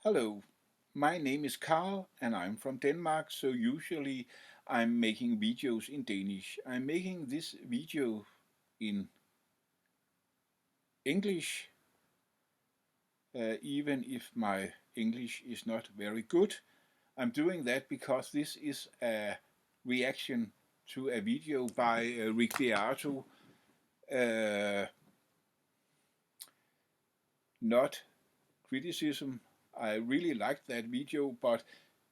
Hello, my name is Carl and I'm from Denmark, so usually I'm making videos in Danish. I'm making this video in English, even if my English is not very good. I'm doing that because this is a reaction to a video by Rick Beato, uh, not criticism. I really liked that video, but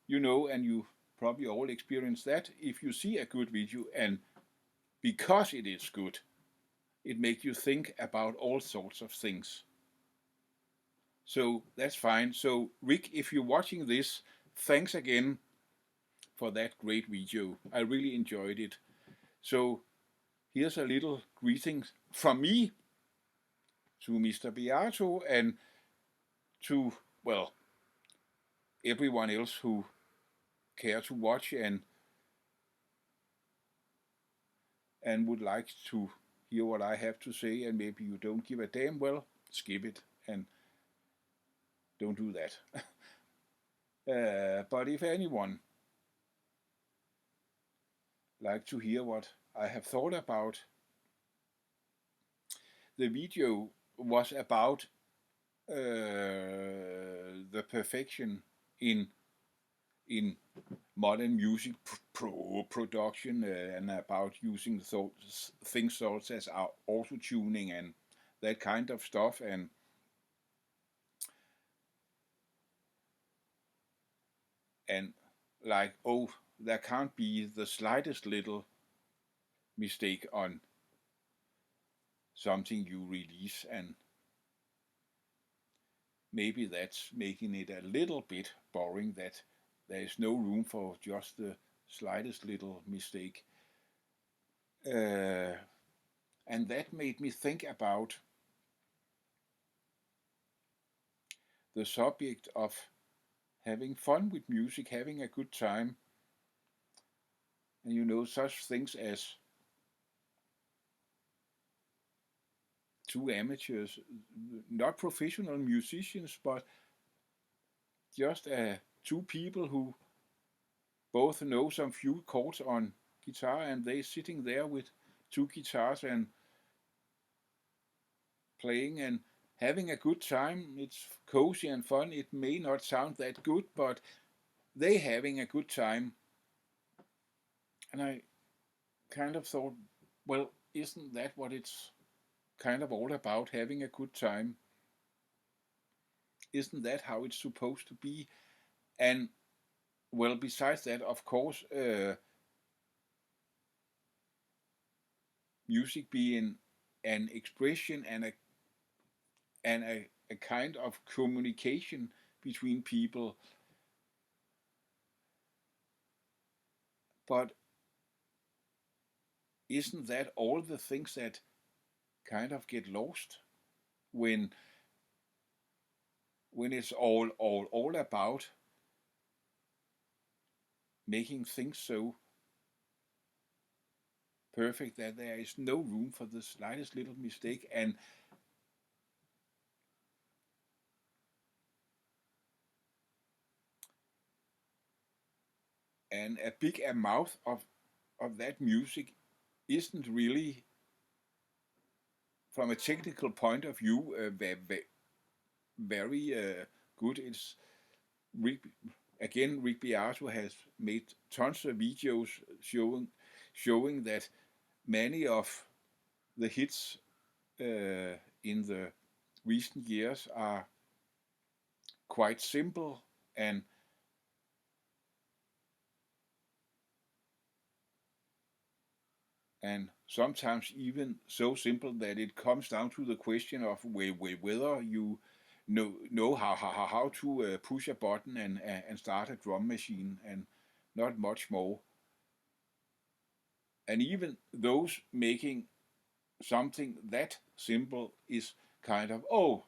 you know, and you probably all experience that, if you see a good video and because it is good, it makes you think about all sorts of things. So that's fine. So Rick, if you're watching this, thanks again for that great video. I really enjoyed it. So here's a little greeting from me to Mr. Beato and to, well, everyone else who care to watch and would like to hear what I have to say, and maybe you don't give a damn, well, skip it and don't do that. But if anyone like to hear what I have thought about, the video was about the perfection in in modern music production, and about using things such as auto tuning and that kind of stuff, and like, oh, there can't be the slightest little mistake on something you release, and maybe that's making it a little bit boring, that there is no room for just the slightest little mistake. Uh, and that made me think about the subject of having fun with music, having a good time, and such things as two amateurs, not professional musicians, but just two people who both know some few chords on guitar, and they sitting there with two guitars and playing and having a good time. It's cozy and fun. It may not sound that good, but they having a good time. And I kind of thought, well, isn't that what it's kind of all about, having a good time? Isn't that how it's supposed to be? And well, besides that, of course, music being an expression and a kind of communication between people. But isn't that all the things that kind of get lost when it's all about making things so perfect that there is no room for the slightest little mistake, and a big amount of that music isn't really, from a technical point of view, very good. It's Rick, again, Rick Beato has made tons of videos showing that many of the hits in the recent years are quite simple, and sometimes even so simple that it comes down to the question of whether you know how to push a button and start a drum machine, and not much more. And even those making something that simple is kind of, oh,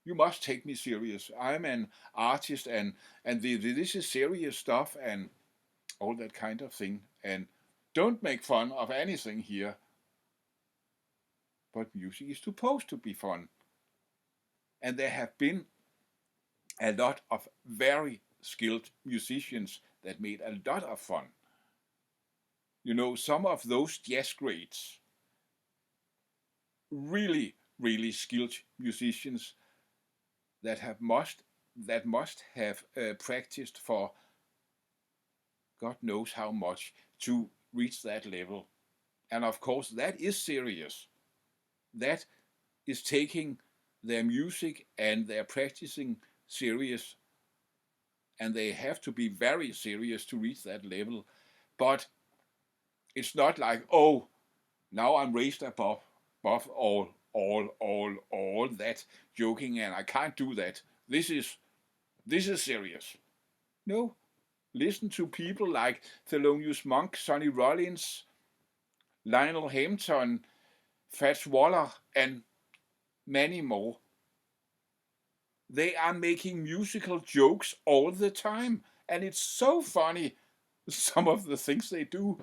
you must take me serious. I'm an artist, and this is serious stuff, and all that kind of thing. And don't make fun of anything here. But music is supposed to be fun. And there have been a lot of very skilled musicians that made a lot of fun. You know, some of those jazz greats, really, really skilled musicians that must have practiced for God knows how much to reach that level. And of course, that is serious. That is taking their music and their practicing serious, and they have to be very serious to reach that level. But it's not like, oh, now I'm raised above all that joking, and I can't do that. This is serious. No, listen to people like Thelonious Monk, Sonny Rollins, Lionel Hampton, Fats Waller, and many more. They are making musical jokes all the time, and it's so funny, some of the things they do.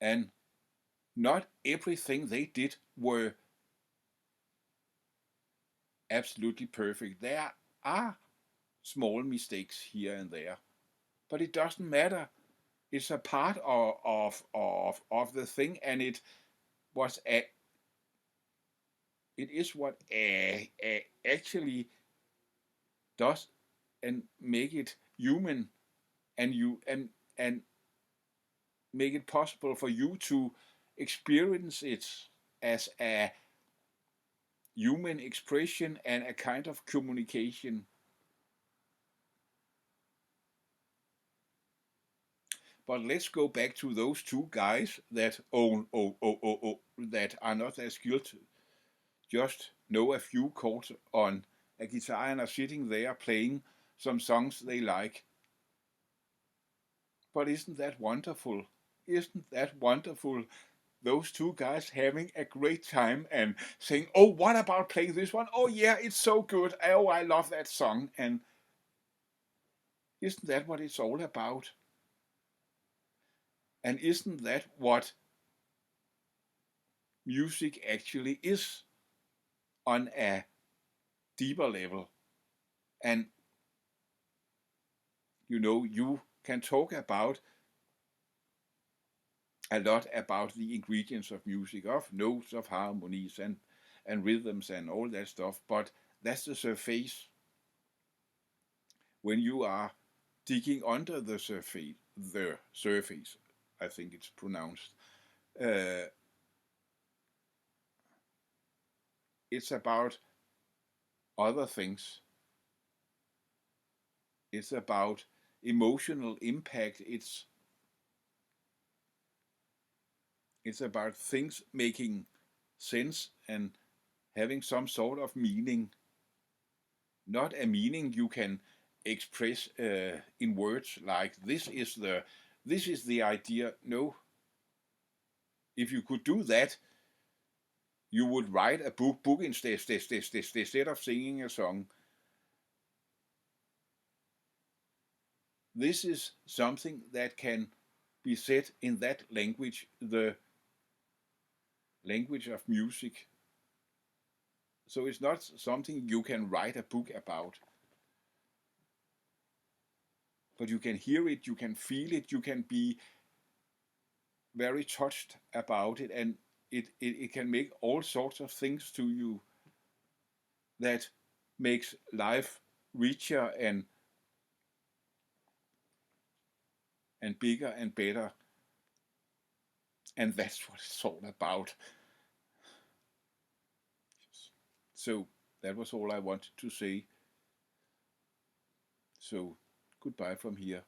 And not everything they did were absolutely perfect. There are small mistakes here and there, but it doesn't matter. It's a part of the thing, and was a, it is what actually does and make it human, and and make it possible for you to experience it as a human expression and a kind of communication. But let's go back to those two guys that that are not as skilled, just know a few chords on a guitar and are sitting there playing some songs they like. But isn't that wonderful? Isn't that wonderful? Those two guys having a great time and saying, oh, what about playing this one? Oh, yeah, it's so good. Oh, I love that song. And isn't that what it's all about? And isn't that what music actually is on a deeper level? And, you know, you can talk about a lot about the ingredients of music, of notes, of harmonies, and rhythms, and all that stuff, but that's the surface. When you are digging under the surface, I think it's pronounced, uh, it's about other things. It's about emotional impact. It's about things making sense and having some sort of meaning, not a meaning you can express in words like this is the idea. No, if you could do that, you would write a book instead of singing a song. This is something that can be said in that language, the language of music. So it's not something you can write a book about, but you can hear it, you can feel it, you can be very touched about it, and it can make all sorts of things to you that makes life richer and bigger and better. And that's what it's all about. So that was all I wanted to say. So goodbye from here.